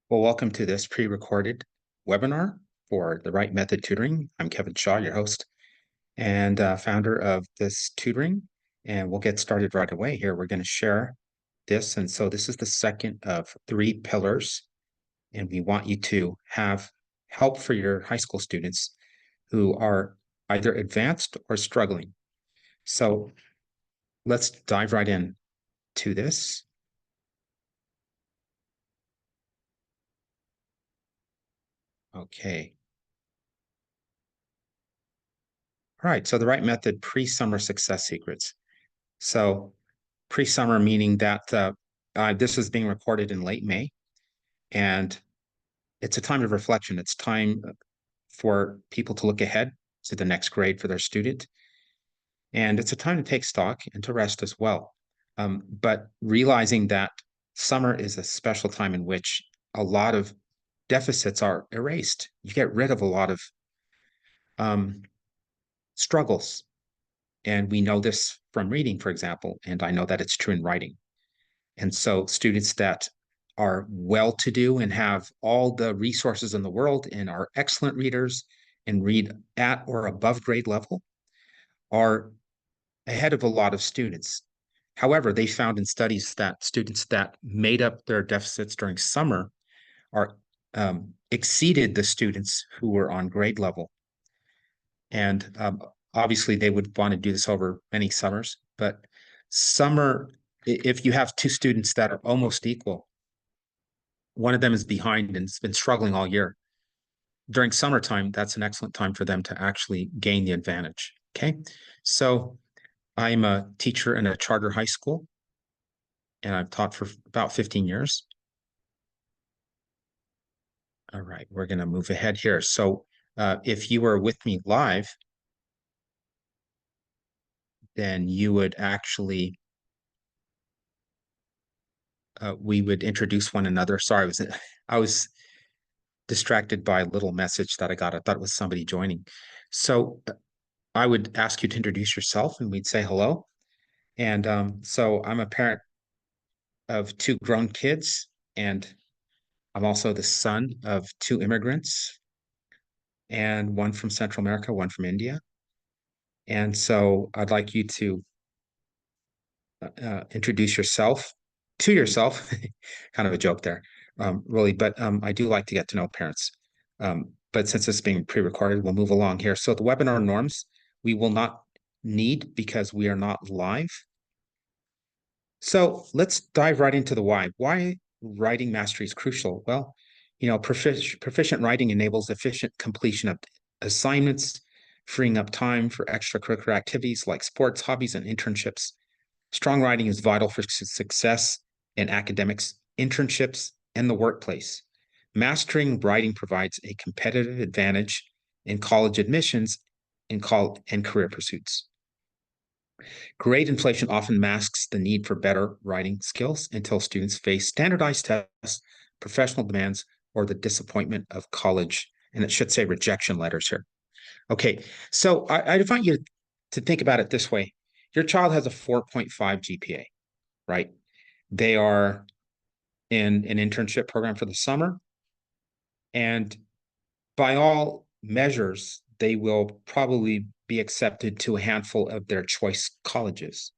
Well, welcome to this pre-recorded webinar for the Right Method Tutoring. I'm Kevin Shaw, your host and founder of this tutoring, and we'll get started right away here. We're going to share this, and so this is the second of three pillars, and we want you to have help for your high school students who are either advanced or struggling. So let's dive right in to this. Okay. All right, so the right method pre-summer success secrets. So pre-summer meaning that this is being recorded in late May, and it's a time of reflection. It's time for people to look ahead to the next grade for their student, and it's a time to take stock and to rest as well. But realizing that summer is a special time in which a lot of deficits are erased. You get rid of a lot of um, struggles. And we know this from reading, for example, and I know that it's true in writing. And so students that are well-to-do and have all the resources in the world and are excellent readers and read at or above grade level are ahead of a lot of students. However, they found in studies that students that made up their deficits during summer are exceeded the students who were on grade level. And obviously, they would want to do this over many summers, but summer, if you have two students that are almost equal, one of them is behind and has been struggling all year. During summertime, that's an excellent time for them to actually gain the advantage. Okay. So I'm a teacher in a charter high school, and I've taught for about 15 years. All right, we're going to move ahead here. So if you were with me live, then you would actually, we would introduce one another. Sorry, I was distracted by a little message that I got. I thought it was somebody joining. So I would ask you to introduce yourself and we'd say hello. And so I'm a parent of two grown kids, and I'm also the son of two immigrants, and one from Central America, one from India. And so I'd like you to introduce yourself to yourself. Kind of a joke there, really, but I do like to get to know parents. But since it's being pre-recorded, we'll move along here. So the webinar norms, we will not need because we are not live. So let's dive right into the why. Why writing mastery is crucial? Well, proficient writing enables efficient completion of assignments, freeing up time for extracurricular activities like sports, hobbies, and internships. Strong writing is vital for success in academics, internships, and the workplace. Mastering writing provides a competitive advantage in college admissions and career pursuits. Grade inflation often masks the need for better writing skills until students face standardized tests, professional demands, or the disappointment of college. And it should say rejection letters here. Okay, so I invite you to think about it this way. Your child has a 4.5 GPA, right? They are in an internship program for the summer. And by all measures, they will probably be accepted to a handful of their choice colleges.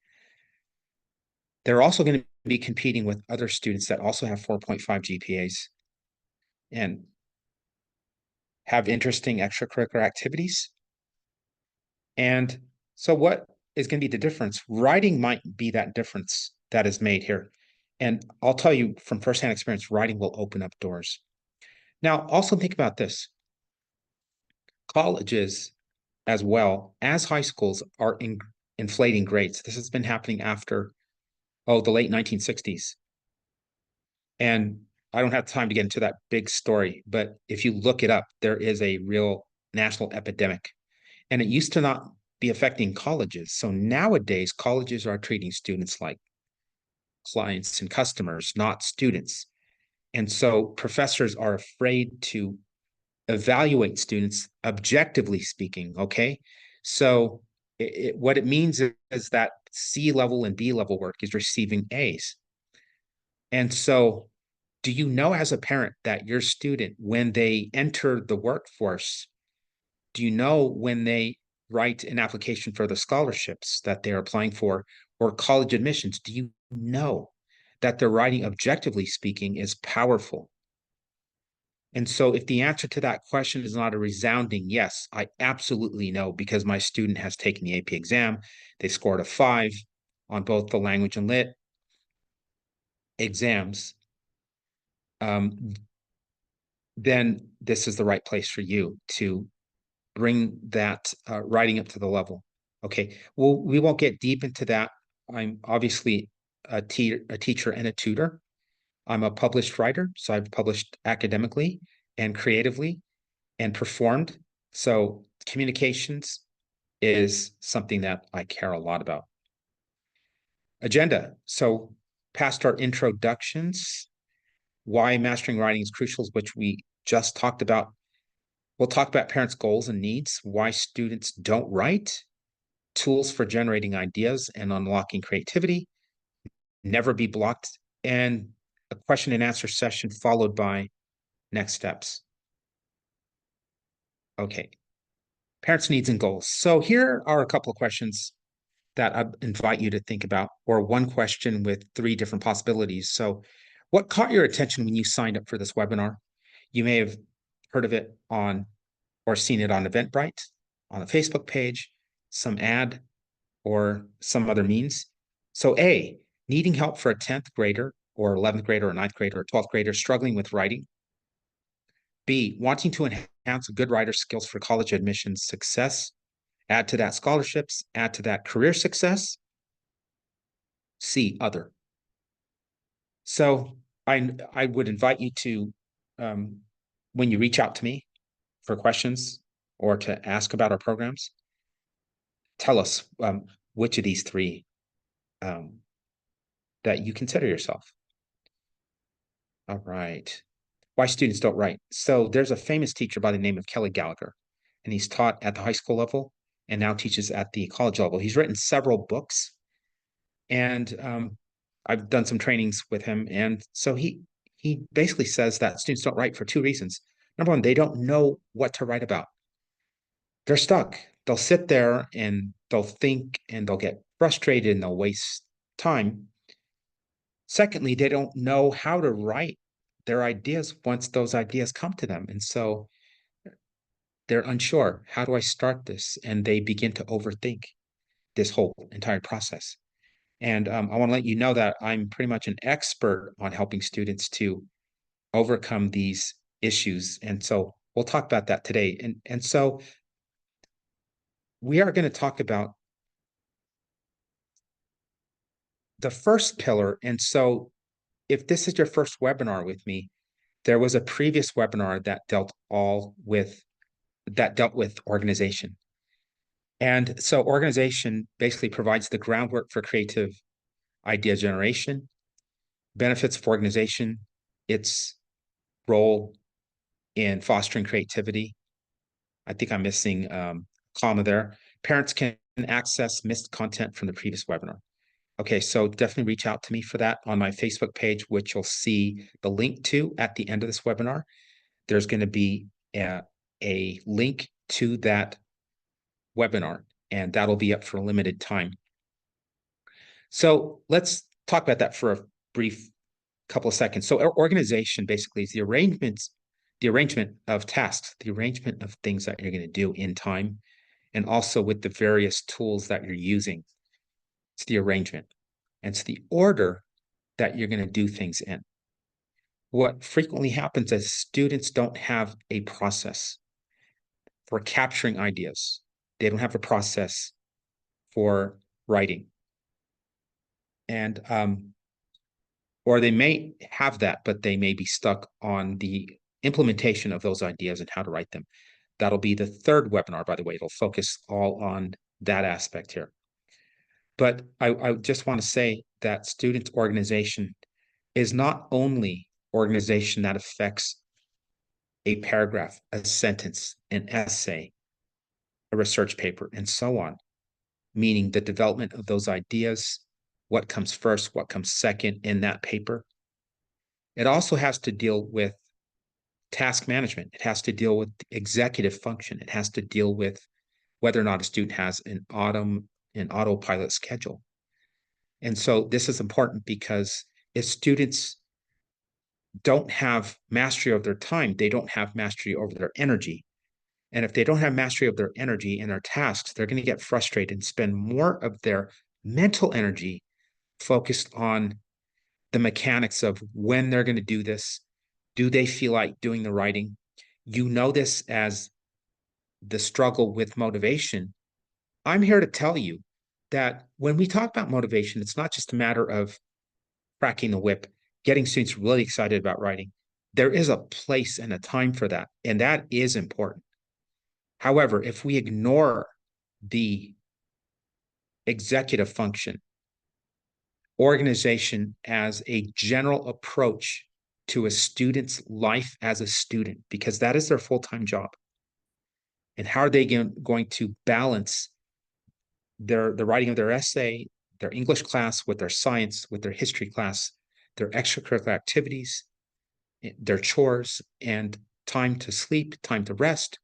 They're also going to be competing with other students that also have 4.5 GPAs and have interesting extracurricular activities. And so, what is going to be the difference? Writing might be that difference that is made here. And I'll tell you from firsthand experience, writing will open up doors. Now, also think about this. Colleges, as well as high schools, are inflating grades. This has been happening after, the late 1960s. And I don't have time to get into that big story, but if you look it up, there is a real national epidemic. And it used to not be affecting colleges. So nowadays, colleges are treating students like clients and customers, not students. And so professors are afraid to evaluate students objectively speaking. Okay. So what it means is that C level and B level work is receiving A's. And so Do you know as a parent that your student, when they enter the workforce, do you know when they write an application for the scholarships that they're applying for or college admissions, do you know that their writing, objectively speaking, is powerful? And so, if the answer to that question is not a resounding yes, I absolutely know because my student has taken the AP exam. They scored a 5 on both the language and lit exams. Um, then this is the right place for you to bring that writing up to the level. Okay, well, we won't get deep into that. I'm obviously a teacher and a tutor. I'm a published writer, so I've published academically and creatively and performed. So communications is something that I care a lot about. Agenda. So past our introductions, why mastering writing is crucial, which we just talked about. We'll talk about parents' goals and needs, why students don't write, tools for generating ideas and unlocking creativity, never be blocked, and a question and answer session followed by next steps. Okay, parents' needs and goals. So here are a couple of questions that I invite you to think about, or one question with 3 different possibilities. So, what caught your attention when you signed up for this webinar? You may have heard of it on or seen it on Eventbrite, on a Facebook page, some ad, or some other means. So, A, needing help for a 10th grader or 11th grader or 9th grader or 12th grader struggling with writing. B, wanting to enhance a good writer skills for college admissions success. Add to that scholarships, add to that career success. C, other. So I would invite you to, when you reach out to me for questions or to ask about our programs, tell us which of these 3 um, that you consider yourself. All right. Why students don't write. So there's a famous teacher by the name of Kelly Gallagher, and he's taught at the high school level and now teaches at the college level. He's written several books, and I've done some trainings with him. And so he basically says that students don't write for 2 reasons. Number one, they don't know what to write about. They're stuck. They'll sit there and they'll think and they'll get frustrated and they'll waste time. Secondly, they don't know how to write their ideas once those ideas come to them. And so they're unsure. How do I start this? And they begin to overthink this whole entire process. And I want to let you know that I'm pretty much an expert on helping students to overcome these issues. And so we'll talk about that today. And so we are going to talk about the first pillar. And so if this is your first webinar with me, there was a previous webinar that dealt with organization. And so organization basically provides the groundwork for creative idea generation, benefits of organization, its role in fostering creativity. I think I'm missing comma there. Parents can access missed content from the previous webinar. Okay, so definitely reach out to me for that on my Facebook page, which you'll see the link to at the end of this webinar. There's going to be a link to that webinar, and that'll be up for a limited time. So let's talk about that for a brief couple of seconds. So organization basically is the arrangement of tasks, the arrangement of things that you're going to do in time, and also with the various tools that you're using. It's the arrangement. And it's the order that you're going to do things in. What frequently happens is students don't have a process for capturing ideas. They don't have a process for writing. And or they may have that, but they may be stuck on the implementation of those ideas and how to write them. That'll be the 3rd webinar, by the way. It'll focus all on that aspect here. But I just want to say that student organization is not only organization that affects a paragraph, a sentence, an essay, a research paper, and so on, meaning the development of those ideas, what comes first, what comes second in that paper. It also has to deal with task management. It has to deal with executive function. It has to deal with whether or not a student has an autopilot schedule. And so this is important because if students don't have mastery of their time, they don't have mastery over their energy. And if they don't have mastery of their energy and their tasks, they're going to get frustrated and spend more of their mental energy focused on the mechanics of when they're going to do this. Do they feel like doing the writing? You know this as the struggle with motivation. I'm here to tell you that when we talk about motivation, it's not just a matter of cracking the whip, getting students really excited about writing. There is a place and a time for that, and that is important. However, if we ignore the executive function, organization as a general approach to a student's life as a student, because that is their full-time job, and how are they going to balance the writing of their essay, their English class, with their science, with their history class, their extracurricular activities, their chores, and time to sleep, time to rest,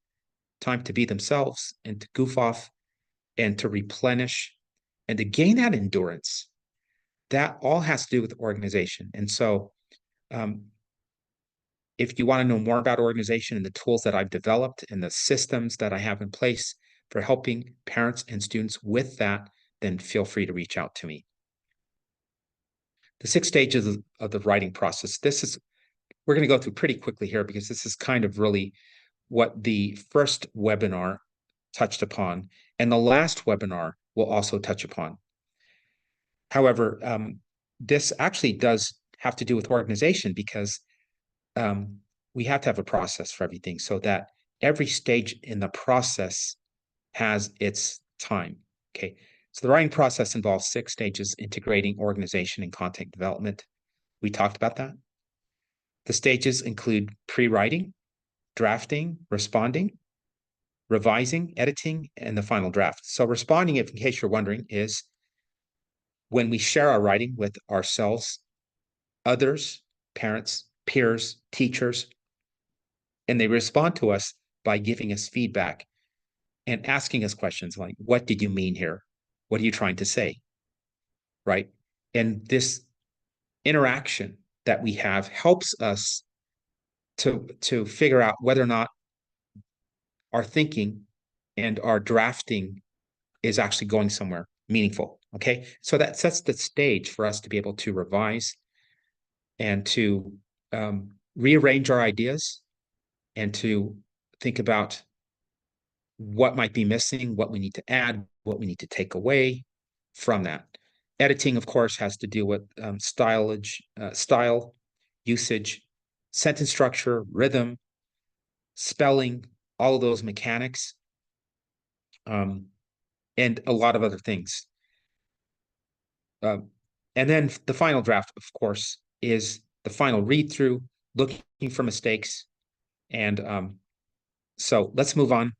time to be themselves and to goof off and to replenish and to gain that endurance. That all has to do with organization. And so, um, if you want to know more about organization and the tools that I've developed and the systems that I have in place for helping parents and students with that, then feel free to reach out to me. The 6 stages of the writing process. We're going to go through pretty quickly here because this is kind of really what the first webinar touched upon, and the last webinar will also touch upon. However, this actually does have to do with organization because we have to have a process for everything so that every stage in the process has its time. Okay. So the writing process involves 6 stages: integrating, organization, and content development. We talked about that. The stages include pre-writing, drafting, responding, revising, editing, and the final draft. So responding, if in case you're wondering, is when we share our writing with ourselves, others, parents, peers, teachers, and they respond to us by giving us feedback and asking us questions like, what did you mean here? What are you trying to say? Right? And this interaction that we have helps us to figure out whether or not our thinking and our drafting is actually going somewhere meaningful. Okay. So that sets the stage for us to be able to revise and to rearrange our ideas and to think about what might be missing, what we need to add, what we need to take away from that. Editing, of course, has to do with style, usage, sentence structure, rhythm, spelling, all of those mechanics, and a lot of other things. And then the final draft, of course, is the final read through, looking for mistakes. And so let's move on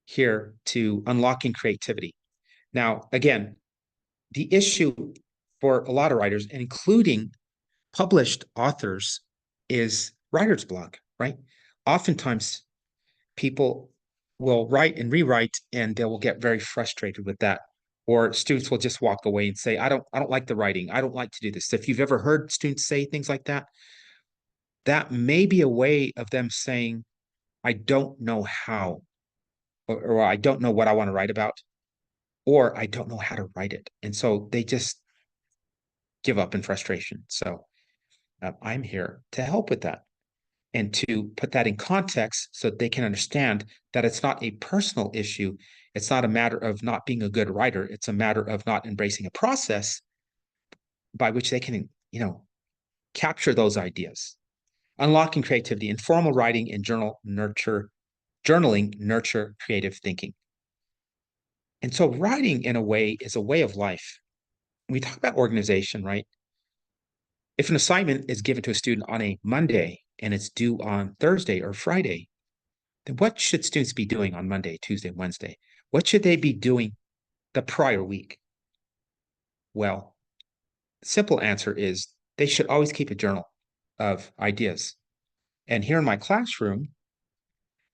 here to unlocking creativity. Now, again, the issue for a lot of writers, including published authors, is writer's block, right? Oftentimes, people will write and rewrite, and they will get very frustrated with that. Or students will just walk away and say, I don't like the writing. I don't like to do this. If you've ever heard students say things like that, that may be a way of them saying, I don't know how, or I don't know what I want to write about, or I don't know how to write it. And so they just give up in frustration. So I'm here to help with that and to put that in context so they can understand that it's not a personal issue. It's not a matter of not being a good writer. It's a matter of not embracing a process by which they can, capture those ideas. Unlocking creativity, informal writing and journaling nurture creative thinking. And so writing in a way is a way of life. When we talk about organization, right? If an assignment is given to a student on a Monday and it's due on Thursday or Friday, then what should students be doing on Monday, Tuesday, Wednesday? What should they be doing the prior week? Well, the simple answer is they should always keep a journal of ideas. And here in my classroom,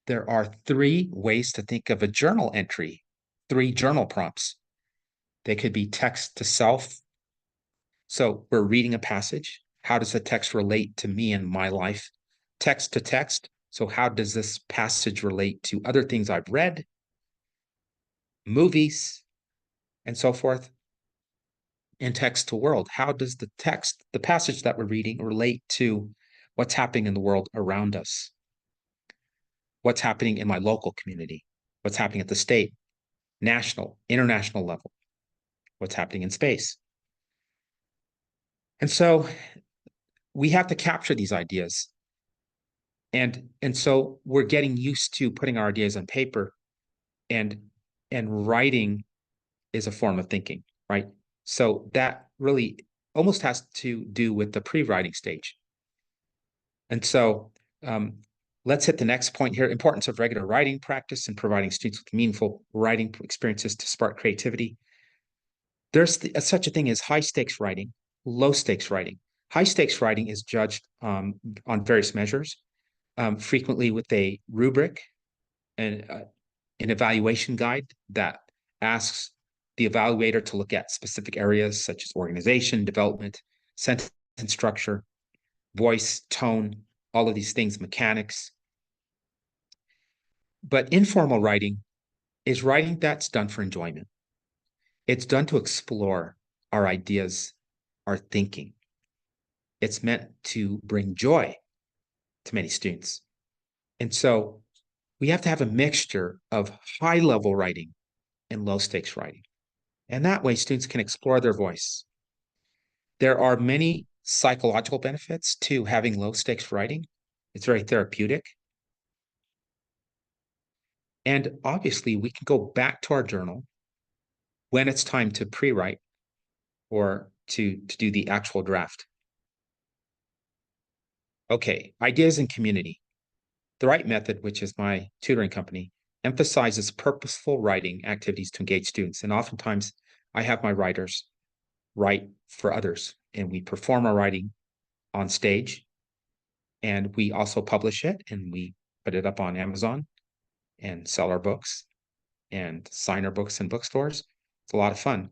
there are 3 ways to think of a journal entry, 3 journal prompts. They could be text to self. So we're reading a passage. How does the text relate to me and my life? Text to text. So how does this passage relate to other things I've read, movies, and so forth? And text to world. How does the text, the passage that we're reading, relate to what's happening in the world around us? What's happening in my local community? What's happening at the state, national, international level? What's happening in space? And so we have to capture these ideas. And so we're getting used to putting our ideas on paper, and writing is a form of thinking, right? So that really almost has to do with the pre-writing stage. And so let's hit the next point here. Importance of regular writing practice and providing students with meaningful writing experiences to spark creativity. There's such a thing as high stakes writing, low stakes writing. High stakes writing is judged on various measures, frequently with a rubric and an evaluation guide that asks the evaluator to look at specific areas such as organization, development, sentence structure, voice, tone, all of these things, mechanics. But informal writing is writing that's done for enjoyment. It's done to explore our ideas, our thinking. It's meant to bring joy to many students. And so we have to have a mixture of high level writing and low stakes writing. And that way, students can explore their voice. There are many psychological benefits to having low stakes writing. It's very therapeutic. And obviously, we can go back to our journal when it's time to pre-write or to do the actual draft. Okay, ideas and community. The Right Method, which is my tutoring company, emphasizes purposeful writing activities to engage students. And oftentimes, I have my writers write for others, and we perform our writing on stage, and we also publish it, and we put it up on Amazon and sell our books and sign our books in bookstores. It's a lot of fun.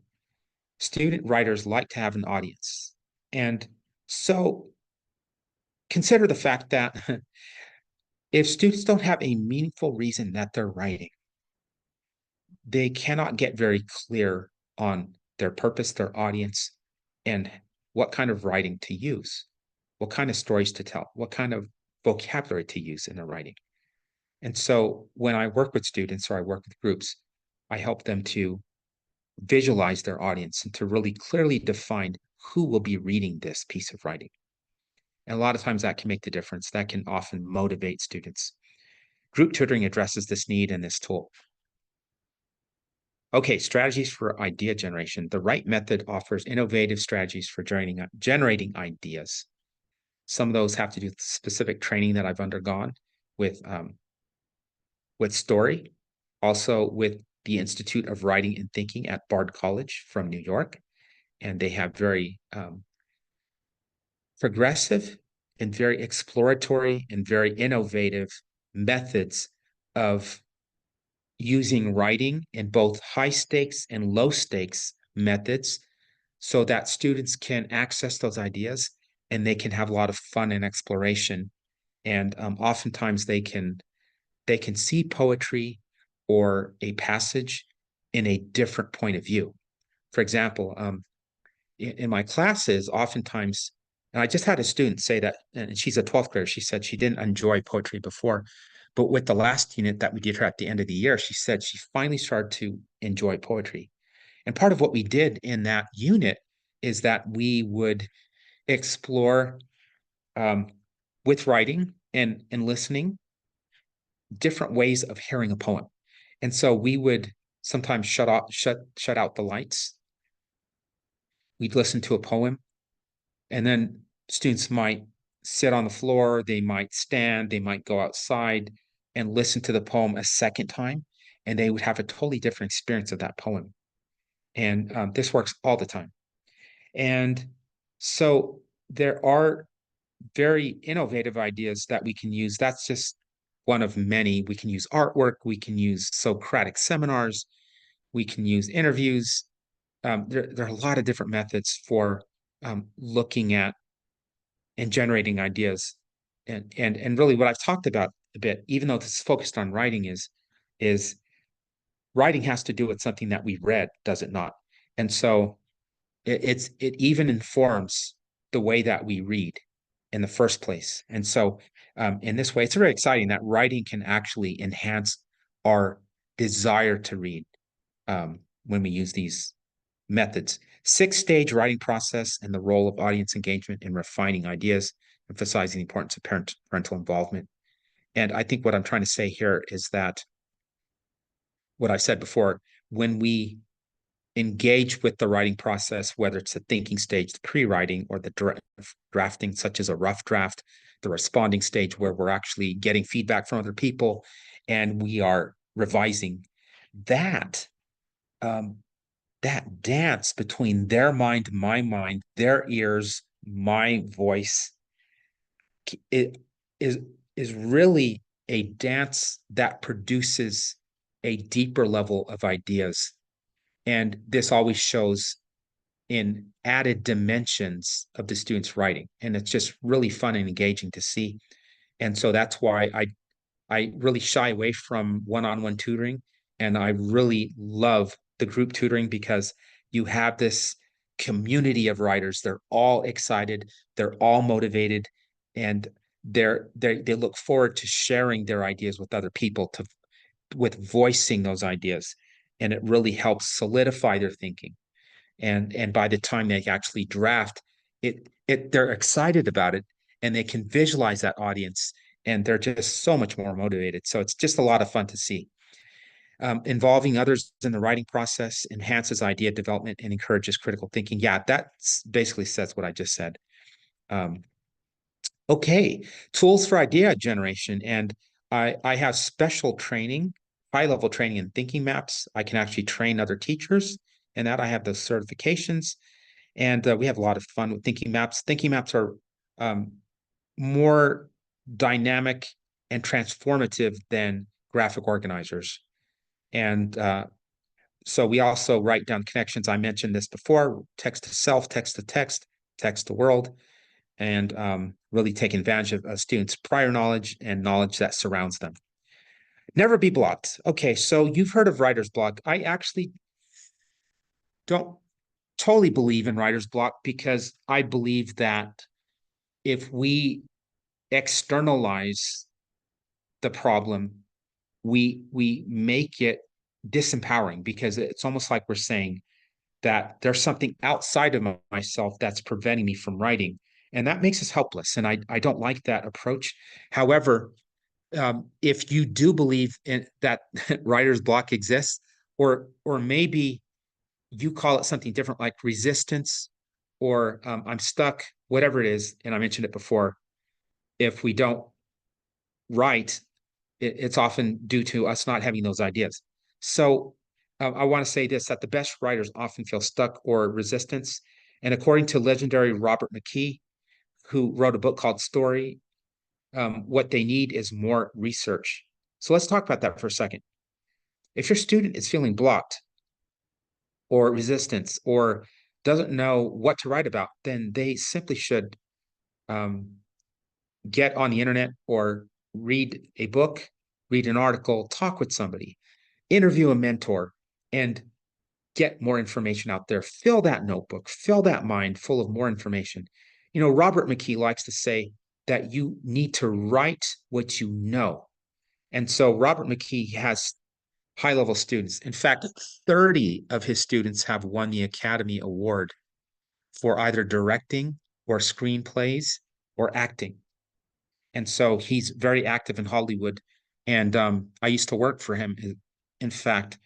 Student writers like to have an audience. And so consider the fact that if students don't have a meaningful reason that they're writing, they cannot get very clear on their purpose, their audience, and what kind of writing to use, what kind of stories to tell, what kind of vocabulary to use in their writing. And so when I work with students or I work with groups, I help them to visualize their audience and to really clearly define who will be reading this piece of writing. And a lot of times that can make the difference. That can often motivate students. Group tutoring addresses this need in this tool. Okay, strategies for idea generation. The Right Method offers innovative strategies for generating ideas. Some of those have to do with specific training that I've undergone with Story, also with the Institute of Writing and Thinking at Bard College from New York. And they have very progressive and very exploratory and very innovative methods of using writing in both high stakes and low stakes methods so that students can access those ideas and they can have a lot of fun and exploration. And oftentimes they can see poetry or a passage in a different point of view. For example, in my classes, oftentimes, and I just had a student say that, and she's a 12th grader, she said she didn't enjoy poetry before, but with the last unit that we did her at the end of the year, she said she finally started to enjoy poetry. And part of what we did in that unit is that we would explore with writing and listening different ways of hearing a poem. And so we would sometimes shut out the lights. We'd listen to a poem, and then students might sit on the floor, they might stand, they might go outside and listen to the poem a second time, and they would have a totally different experience of that poem. And this works all the time. And so there are very innovative ideas that we can use. That's just one of many. We can use artwork, we can use Socratic seminars, we can use interviews. There are a lot of different methods for looking at and generating ideas. And really what I've talked about a bit, even though this is focused on writing, is writing has to do with something that we read, does it not? And so it even informs the way that we read in the first place. And so in this way, it's very exciting that writing can actually enhance our desire to read when we use these methods. Six-stage writing process and the role of audience engagement in refining ideas, emphasizing the importance of parental involvement. And I think what I'm trying to say here is that what I said before, when we engage with the writing process, whether it's the thinking stage, the pre-writing, or the drafting, such as a rough draft, the responding stage where we're actually getting feedback from other people and we are revising, that um, that dance between their mind, my mind, their ears, my voice, it is is really a dance that produces a deeper level of ideas. And this always shows in added dimensions of the student's writing. And it's just really fun and engaging to see. And so that's why I really shy away from one-on-one tutoring. And I really love the group tutoring because you have this community of writers. They're all excited, they're all motivated, and they look forward to sharing their ideas with other people, to with voicing those ideas. And it really helps solidify their thinking. And by the time they actually draft it, they're excited about it and they can visualize that audience and they're just so much more motivated. So it's just a lot of fun to see. Involving others in the writing process enhances idea development and encourages critical thinking. Yeah, that basically says what I just said. Um, okay, tools for idea generation. And I have special training, high level training in thinking maps. I can actually train other teachers and that I have those certifications. And we have a lot of fun with thinking maps. Thinking maps are um, more dynamic and transformative than graphic organizers. And so we also write down connections. I mentioned this before, text to self, text to text, text to world, and really take advantage of a student's prior knowledge and knowledge that surrounds them. Never be blocked. Okay, so you've heard of writer's block. I actually don't totally believe in writer's block because I believe that if we externalize the problem, we make it disempowering because it's almost like we're saying that there's something outside of myself that's preventing me from writing. And that makes us helpless. And I don't like that approach. However, if you do believe in that writer's block exists, or maybe you call it something different like resistance or I'm stuck, whatever it is, and I mentioned it before, if we don't write, it's often due to us not having those ideas. So I want to say this, that the best writers often feel stuck or resistance. And according to legendary Robert McKee, who wrote a book called Story, what they need is more research. So let's talk about that for a second. If your student is feeling blocked or resistance or doesn't know what to write about, then they simply should um, get on the internet or read a book, read an article, talk with somebody, interview a mentor, and get more information out there. Fill that notebook, fill that mind full of more information. You know, Robert McKee likes to say that you need to write what you know. And so Robert McKee has high level students. In fact, 30 of his students have won the Academy Award for either directing or screenplays or acting. And so he's very active in Hollywood. And I used to work for him, in fact.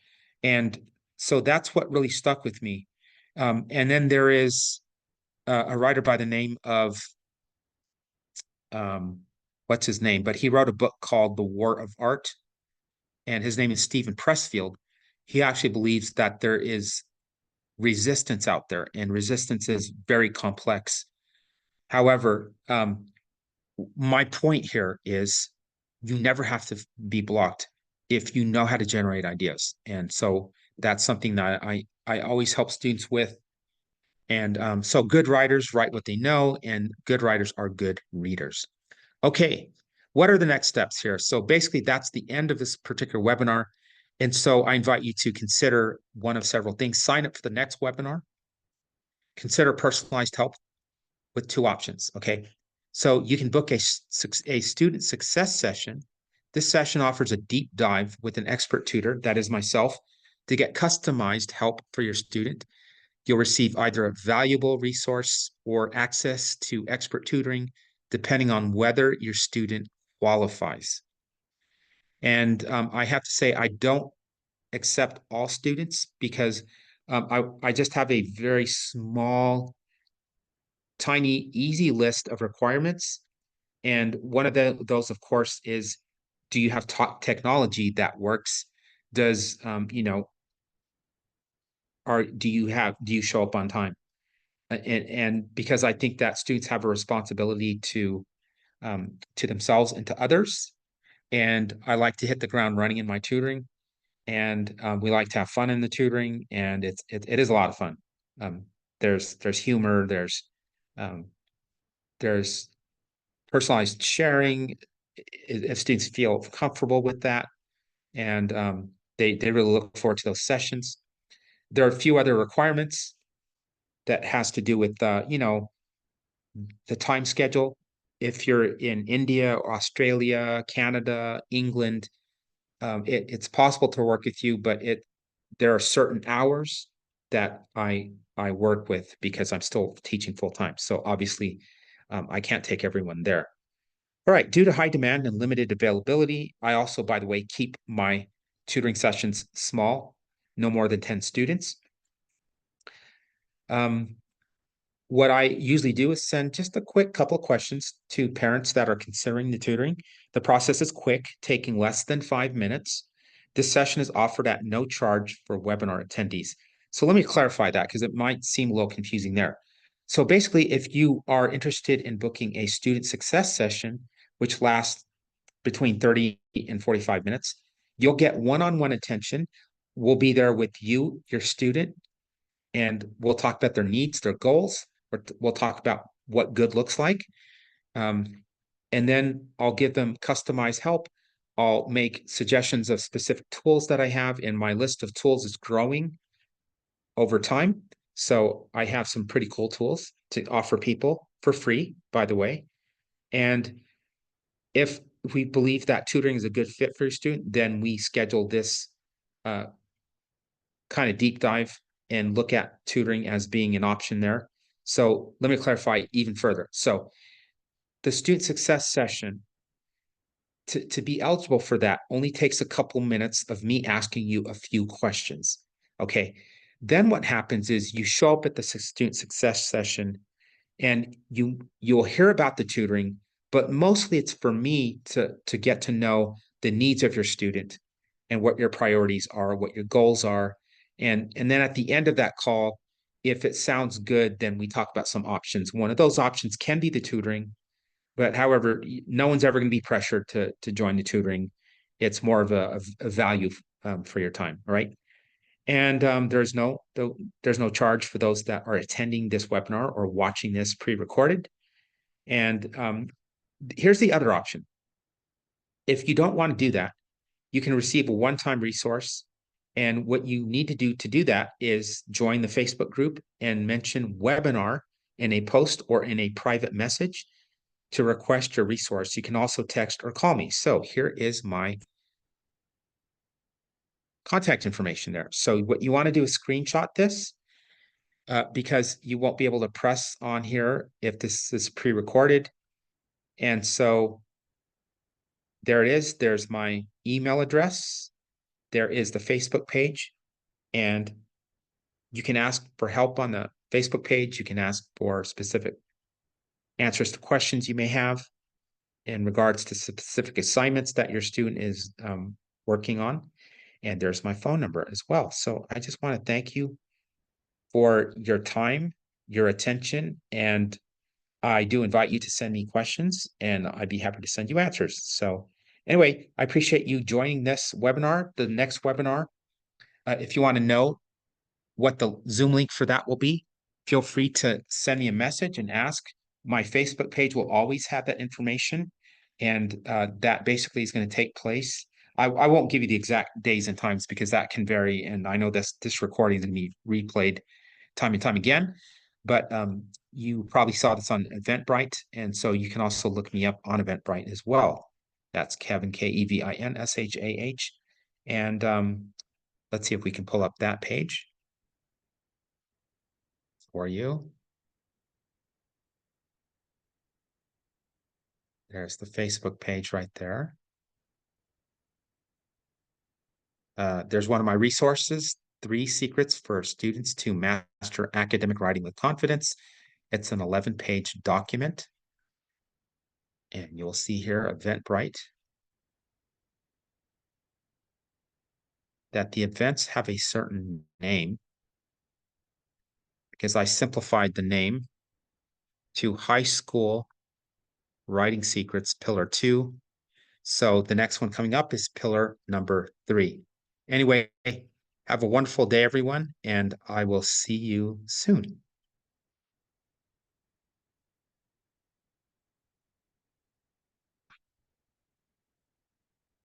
And so that's what really stuck with me. And then there is a writer by the name of, um, what's his name? But he wrote a book called The War of Art. And his name is Stephen Pressfield. He actually believes that there is resistance out there, and resistance is very complex. However, my point here is you never have to be blocked if you know how to generate ideas. And so that's something that I always help students with. And so good writers write what they know, and good writers are good readers. Okay, what are the next steps here? So basically, that's the end of this particular webinar. And so I invite you to consider one of several things. Sign up for the next webinar. Consider personalized help with two options, okay? So you can book a student success session. This session offers a deep dive with an expert tutor, that is myself, to get customized help for your student. You'll receive either a valuable resource or access to expert tutoring, depending on whether your student qualifies. And I have to say, I don't accept all students because I just have a very small, tiny, easy list of requirements. And one of those, of course, is do you have technology that works? Does, do you show up on time? And because I think that students have a responsibility to themselves and to others. And I like to hit the ground running in my tutoring. And we like to have fun in the tutoring, and it is a lot of fun. Um, there's humor, um, there's personalized sharing if students feel comfortable with that, and they really look forward to those sessions. There are a few other requirements that has to do with the time schedule. If you're in India, Australia, Canada, England, it's possible to work with you, but there are certain hours that I work with because I'm still teaching full time. So obviously, I can't take everyone there. All right, due to high demand and limited availability, I also, by the way, keep my tutoring sessions small, no more than 10 students. Um, what I usually do is send just a quick couple of questions to parents that are considering the tutoring. The process is quick, taking less than 5 minutes. This session is offered at no charge for webinar attendees. So let me clarify that because it might seem a little confusing there. So basically, if you are interested in booking a student success session, which lasts between 30 and 45 minutes, you'll get one-on-one attention. We'll be there with you, your student, and we'll talk about their needs, their goals. We'll talk about what good looks like. And then I'll give them customized help. I'll make suggestions of specific tools that I have, and my list of tools is growing over time. So I have some pretty cool tools to offer people for free, by the way. And if we believe that tutoring is a good fit for your student, then we schedule this uh, kind of deep dive and look at tutoring as being an option there. So let me clarify even further. So the student success session, to be eligible for that, only takes a couple minutes of me asking you a few questions. Okay. Then what happens is you show up at the student success session and you'll hear about the tutoring, but mostly it's for me to get to know the needs of your student and what your priorities are, what your goals are. And then at the end of that call, if it sounds good, then we talk about some options. One of those options can be the tutoring, but however, no one's ever going to be pressured to join the tutoring. It's more of a value for your time. All right. And there's no charge for those that are attending this webinar or watching this pre-recorded. And here's the other option. If you don't want to do that, you can receive a one-time resource. And what you need to do that is join the Facebook group and mention webinar in a post or in a private message to request your resource. You can also text or call me. So here is my contact information there. So what you want to do is screenshot this because you won't be able to press on here if this is pre-recorded. And so there it is. There's my email address. There is the Facebook page. And you can ask for help on the Facebook page. You can ask for specific answers to questions you may have in regards to specific assignments that your student is working on. And there's my phone number as well. So I just want to thank you for your time, your attention, and I do invite you to send me questions and I'd be happy to send you answers. So anyway, I appreciate you joining this webinar. The next webinar, if you want to know what the Zoom link for that will be, feel free to send me a message and ask. My Facebook page will always have that information. And that basically is going to take place. I won't give you the exact days and times because that can vary. And I know this recording is going to be replayed time and time again. But you probably saw this on Eventbrite. And so you can also look me up on Eventbrite as well. That's Kevin, Kevinshah. And let's see if we can pull up that page for you. There's the Facebook page right there. There's one of my resources, 3 Secrets for Students to Master Academic Writing with Confidence. It's an 11-page document. And you'll see here, Eventbrite, that the events have a certain name because I simplified the name to High School Writing Secrets Pillar 2. So the next one coming up is pillar number 3. Anyway, have a wonderful day, everyone, and I will see you soon.